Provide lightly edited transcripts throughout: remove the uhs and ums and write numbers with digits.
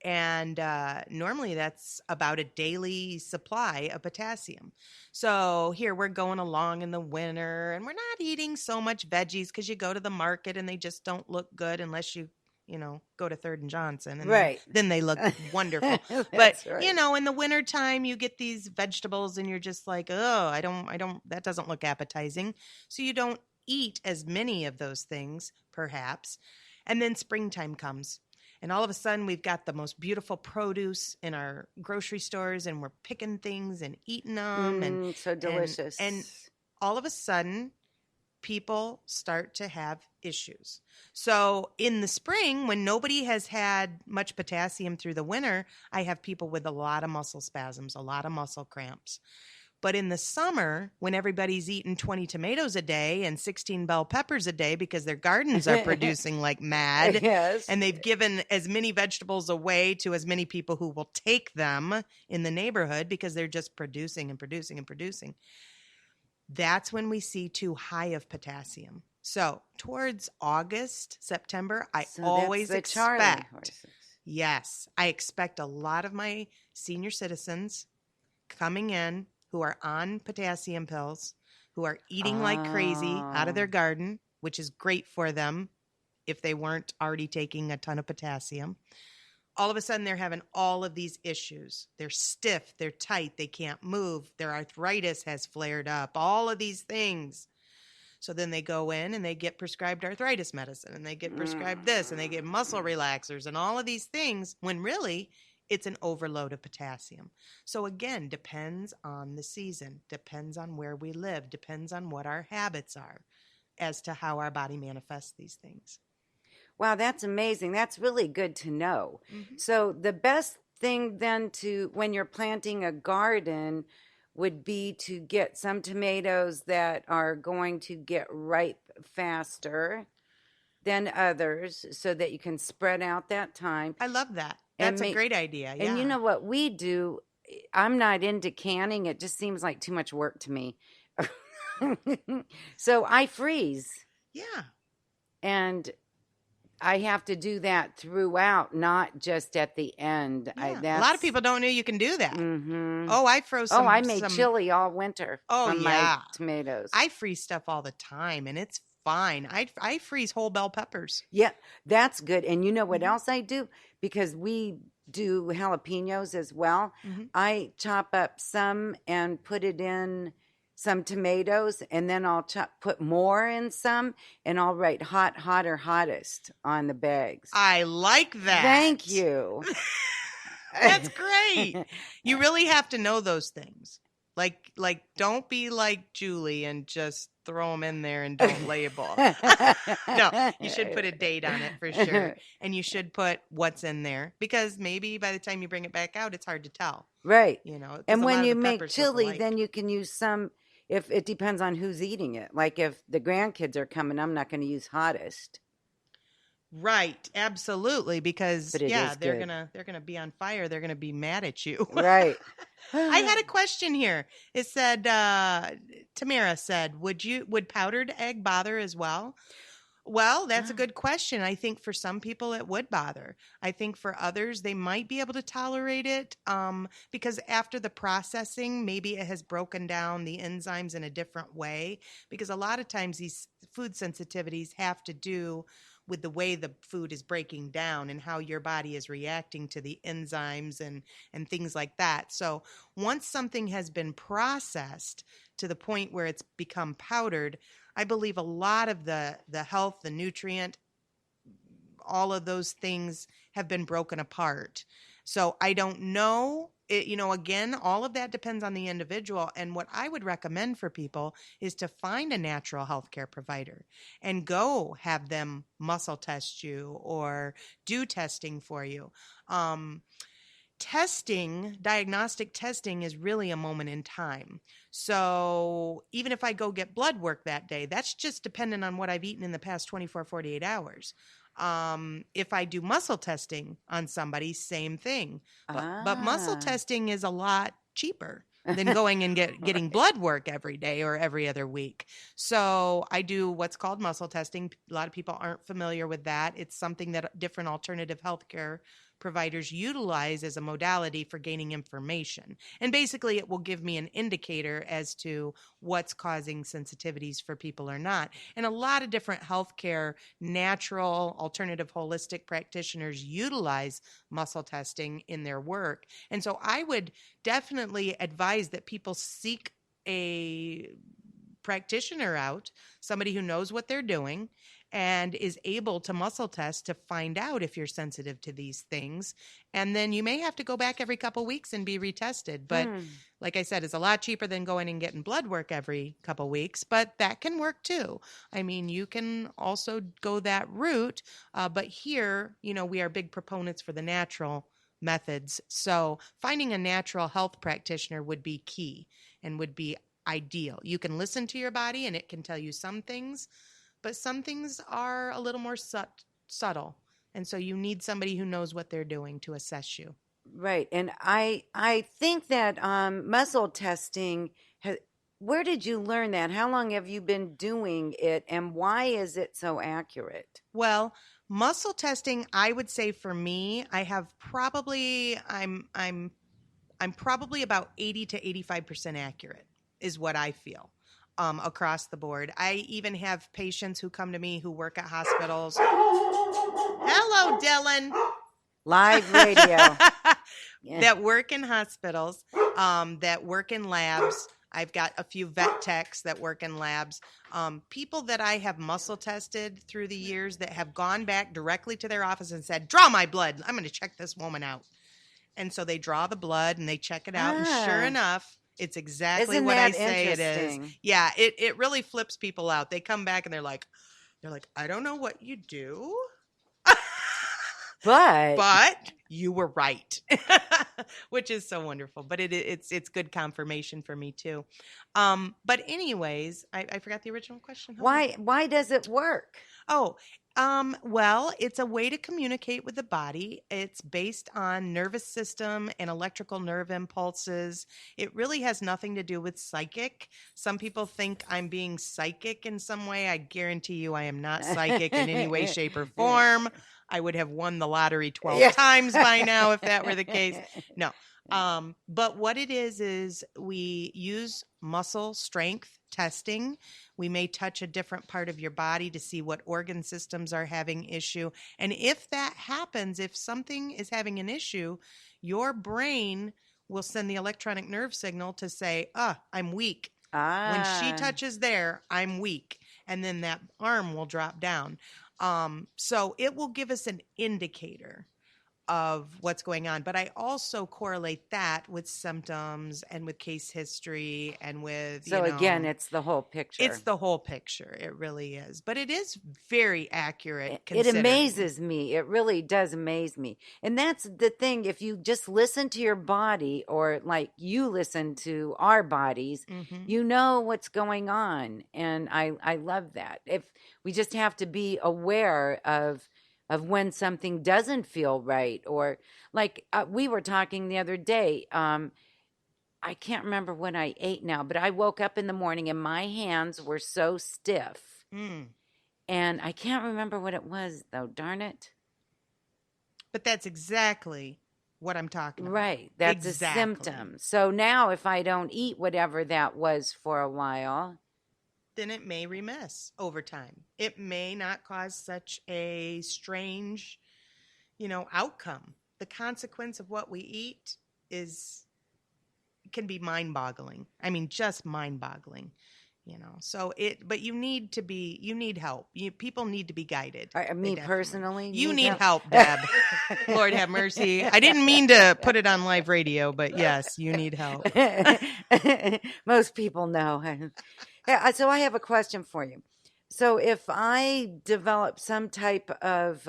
And normally that's about a daily supply of potassium. So here we're going along in the winter and we're not eating so much veggies because you go to the market and they just don't look good unless you go to Third and Johnson, and Right. then they look wonderful. But That's right. in the wintertime you get these vegetables and you're just like, oh, I don't, that doesn't look appetizing. So you don't eat as many of those things, perhaps. And then springtime comes. And all of a sudden, we've got the most beautiful produce in our grocery stores, and we're picking things and eating them. So delicious. And all of a sudden, people start to have issues. So in the spring, when nobody has had much potassium through the winter, I have people with a lot of muscle spasms, a lot of muscle cramps. But in the summer, when everybody's eating 20 tomatoes a day and 16 bell peppers a day because their gardens are producing like mad, yes. and they've given as many vegetables away to as many people who will take them in the neighborhood because they're just producing and producing and producing, that's when we see too high of potassium. So towards August, September, I always expect, yes, I expect a lot of my senior citizens coming in who are on potassium pills, who are eating like crazy out of their garden, which is great for them if they weren't already taking a ton of potassium. All of a sudden, they're having all of these issues. They're stiff, they're tight, they can't move, their arthritis has flared up, all of these things. So then they go in and they get prescribed arthritis medicine, and they get prescribed this, and they get muscle relaxers and all of these things, when really it's an overload of potassium. So again, depends on the season, depends on where we live, depends on what our habits are as to how our body manifests these things. Wow, that's amazing. That's really good to know. Mm-hmm. So the best thing then when you're planting a garden would be to get some tomatoes that are going to get ripe faster than others so that you can spread out that time. I love that. That's a great idea. Yeah. And you know what we do? I'm not into canning. It just seems like too much work to me. So I freeze. Yeah. And I have to do that throughout, not just at the end. Yeah. A lot of people don't know you can do that. Mm-hmm. Oh, I froze some. Oh, I made chili all winter from my tomatoes. I freeze stuff all the time, and it's fine. I freeze whole bell peppers. Yeah, that's good. And you know what else I do? Because we do jalapenos as well. Mm-hmm. I chop up some and put it in some tomatoes, and then I'll put more in some, and I'll write hot, hotter, hottest on the bags. I like that. Thank you. That's great. You really have to know those things. Like, don't be like Julie and just throw them in there and don't label. No, you should put a date on it for sure. And you should put what's in there, because maybe by the time you bring it back out, it's hard to tell. Right. And when you make chili, then you can use some, if it depends on who's eating it. Like if the grandkids are coming, I'm not going to use hottest. Right, absolutely, because they're gonna be on fire. They're gonna be mad at you. Right. I had a question here. It said, Tamara said, would powdered egg bother as well? Well, that's a good question. I think for some people it would bother. I think for others they might be able to tolerate it because after the processing, maybe it has broken down the enzymes in a different way, because a lot of times these food sensitivities have to do with the way the food is breaking down and how your body is reacting to the enzymes and things like that. So once something has been processed to the point where it's become powdered, I believe a lot of the health, the nutrient, all of those things have been broken apart. So I don't know. Again, all of that depends on the individual. And what I would recommend for people is to find a natural healthcare provider and go have them muscle test you or do testing for you. Diagnostic testing is really a moment in time. So even if I go get blood work that day, that's just dependent on what I've eaten in the past 24, 48 hours. If I do muscle testing on somebody, same thing. But muscle testing is a lot cheaper than going and getting blood work every day or every other week. So I do what's called muscle testing. A lot of people aren't familiar with that. It's something that different alternative healthcare providers utilize as a modality for gaining information. And basically, it will give me an indicator as to what's causing sensitivities for people or not. And a lot of different healthcare, natural, alternative, holistic practitioners utilize muscle testing in their work. And so I would definitely advise that people seek a practitioner out, somebody who knows what they're doing and is able to muscle test to find out if you're sensitive to these things. And then you may have to go back every couple weeks and be retested. But like I said, it's a lot cheaper than going and getting blood work every couple weeks, but that can work too. I mean, you can also go that route. But here, we are big proponents for the natural methods. So finding a natural health practitioner would be key and would be ideal. You can listen to your body and it can tell you some things, but some things are a little more subtle. And so you need somebody who knows what they're doing to assess you. Right. And I think that muscle testing, where did you learn that? How long have you been doing it? And why is it so accurate? Well, muscle testing, I would say for me, I'm probably about 80 to 85% accurate is what I feel across the board. I even have patients who come to me who work at hospitals. Hello, Dylan. Live radio. Yeah. That work in hospitals, that work in labs. I've got a few vet techs that work in labs. People that I have muscle tested through the years that have gone back directly to their office and said, draw my blood. I'm going to check this woman out. And so they draw the blood and they check it out. And sure enough, it's exactly what I say it is. Yeah, it really flips people out. They come back and they're like, I don't know what you do. But you were right, which is so wonderful. But it's good confirmation for me too. But anyways, I forgot the original question. Why does it work? Well, it's a way to communicate with the body. It's based on nervous system and electrical nerve impulses. It really has nothing to do with psychic. Some people think I'm being psychic in some way. I guarantee you I am not psychic in any way, shape, or form. I would have won the lottery 12 times by now if that were the case. No. But what it is we use muscle strength testing. We may touch a different part of your body to see what organ systems are having issue. And if that happens, if something is having an issue, your brain will send the electronic nerve signal to say, I'm weak. When she touches there, I'm weak. And then that arm will drop down. So it will give us an indicator of what's going on. But I also correlate that with symptoms and with case history and with, again, it's the whole picture. It's the whole picture. It really is. But it is very accurate. It amazes me. It really does amaze me. And that's the thing. If you just listen to your body, or like you listen to our bodies, you know what's going on. And I love that. If we just have to be aware of when something doesn't feel right, or like we were talking the other day. I can't remember what I ate now, but I woke up in the morning and my hands were so stiff. And I can't remember what it was, though. Darn it. But that's exactly what I'm talking about. Right. That's a symptom. So now if I don't eat whatever that was for a while, then it may remiss over time. It may not cause such a strange, outcome. The consequence of what we eat can be mind-boggling. I mean, just mind-boggling. So but you need help. People need to be guided. Me personally? You need help, Deb. Lord have mercy. I didn't mean to put it on live radio, but yes, you need help. Most people know. So I have a question for you. So if I develop some type of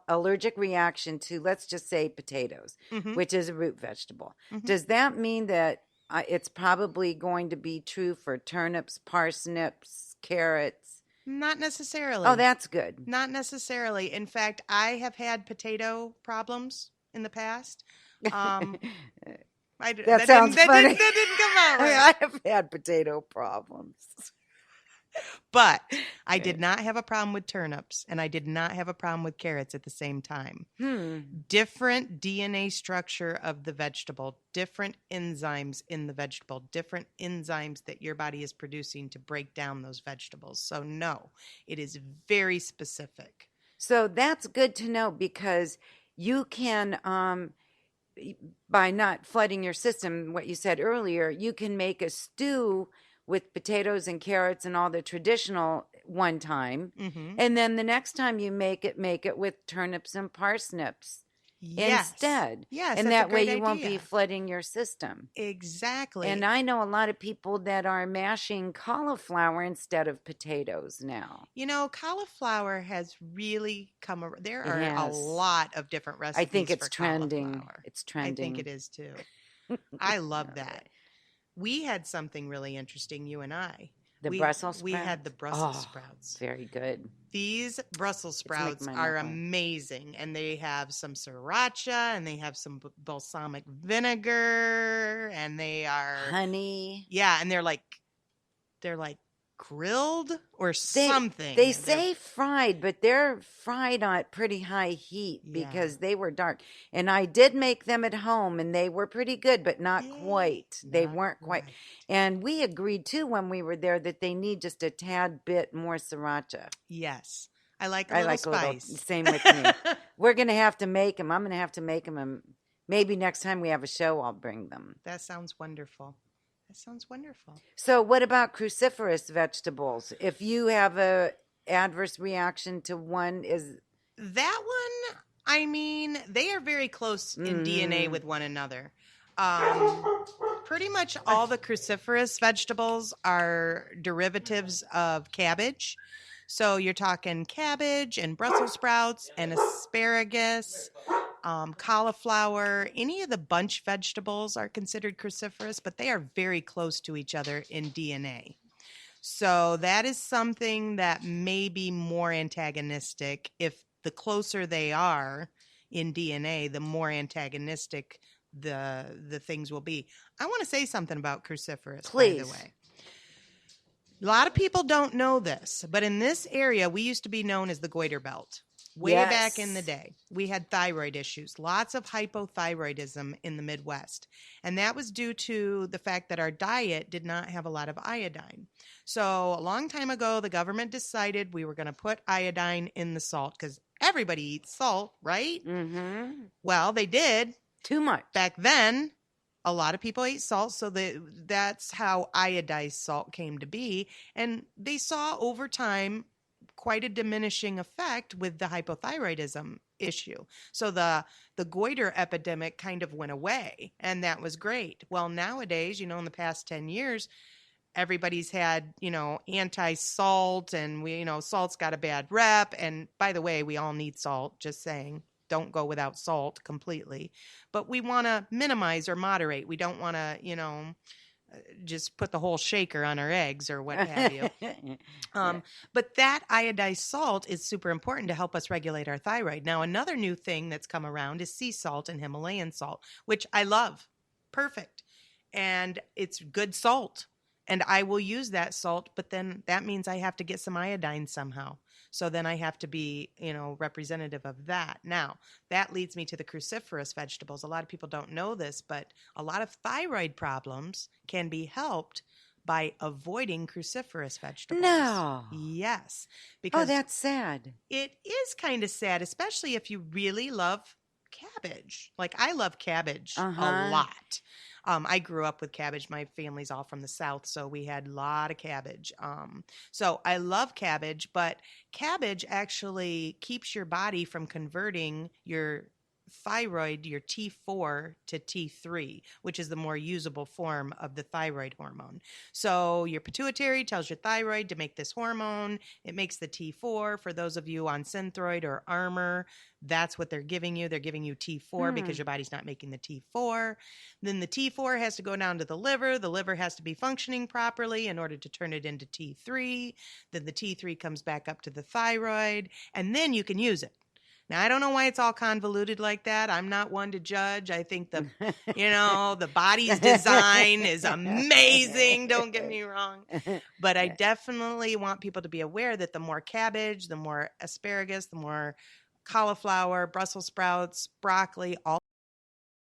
allergic reaction to, let's just say, potatoes, which is a root vegetable, does that mean that it's probably going to be true for turnips, parsnips, carrots? Not necessarily. Oh, that's good. Not necessarily. In fact, I have had potato problems in the past. That sounds funny. That didn't come out right. I have had potato problems. But I did not have a problem with turnips, and I did not have a problem with carrots at the same time. Different DNA structure of the vegetable, different enzymes in the vegetable, different enzymes that your body is producing to break down those vegetables. So no, it is very specific. So that's good to know, because you can, by not flooding your system, what you said earlier, you can make a stew with potatoes and carrots and all the traditional one time. And then the next time you make it with turnips and parsnips instead. Yes, and that's that a way great you won't be idea. flooding your system. Exactly. And I know a lot of people that are mashing cauliflower instead of potatoes now. You know, cauliflower has really come around. There It are a has. lot of different recipes I think it's for trending. cauliflower. It's trending. I think it is too. I love that. We had something really interesting, you and I. The Brussels sprouts? We had the Brussels sprouts. Very good. These Brussels sprouts are amazing, and they have some sriracha, and they have some balsamic vinegar, and they are honey. Yeah, and they're like grilled or something. They say fried, but they're fried on pretty high heat because they were dark. And I did make them at home, and they were pretty good, but not quite. They weren't quite. And we agreed too when we were there that they need just a tad bit more sriracha. Yes. I like a little spice. Same with me. We're going to have to make them. I'm going to have to make them. And maybe next time we have a show, I'll bring them. That sounds wonderful. That sounds wonderful. So what about cruciferous vegetables? If you have a adverse reaction to one, is that one, I mean, they are very close in DNA with one another. Pretty much all the cruciferous vegetables are derivatives of cabbage. So you're talking cabbage and Brussels sprouts and asparagus, cauliflower. Any of the bunch vegetables are considered cruciferous, but they are very close to each other in DNA. So that is something that may be more antagonistic. If the closer they are in DNA, the more antagonistic the things will be. I want to say something about cruciferous, by the way. A lot of people don't know this, but in this area, we used to be known as the goiter belt. Way back in the day, we had thyroid issues, lots of hypothyroidism in the Midwest. And that was due to the fact that our diet did not have a lot of iodine. So a long time ago, the government decided we were going to put iodine in the salt because everybody eats salt, right? Mm-hmm. Well, they did. Too much. Back then, a lot of people ate salt, so that's how iodized salt came to be. And they saw over time quite a diminishing effect with the hypothyroidism issue. So the goiter epidemic kind of went away, and that was great. Well, nowadays, in the past 10 years, everybody's had, anti-salt, and salt's got a bad rep. And by the way, we all need salt, just saying. Don't go without salt completely. But we want to minimize or moderate. We don't want to, just put the whole shaker on our eggs or what have you. But that iodized salt is super important to help us regulate our thyroid. Now, another new thing that's come around is sea salt and Himalayan salt, which I love. Perfect. And it's good salt. And I will use that salt, but then that means I have to get some iodine somehow. So then I have to be, representative of that. Now, that leads me to the cruciferous vegetables. A lot of people don't know this, but a lot of thyroid problems can be helped by avoiding cruciferous vegetables. No. Yes. Because that's sad. It is kind of sad, especially if you really love cabbage. Like, I love cabbage a lot. I grew up with cabbage. My family's all from the South, so we had a lot of cabbage. So I love cabbage, but cabbage actually keeps your body from converting your thyroid, your T4 to T3, which is the more usable form of the thyroid hormone. So your pituitary tells your thyroid to make this hormone. It makes the T4. For those of you on Synthroid or Armor, that's what they're giving you. They're giving you T4 because your body's not making the T4. Then the T4 has to go down to the liver. The liver has to be functioning properly in order to turn it into T3. Then the T3 comes back up to the thyroid, and then you can use it. Now, I don't know why it's all convoluted like that. I'm not one to judge. I think the body's design is amazing. Don't get me wrong. But I definitely want people to be aware that the more cabbage, the more asparagus, the more cauliflower, Brussels sprouts, broccoli, all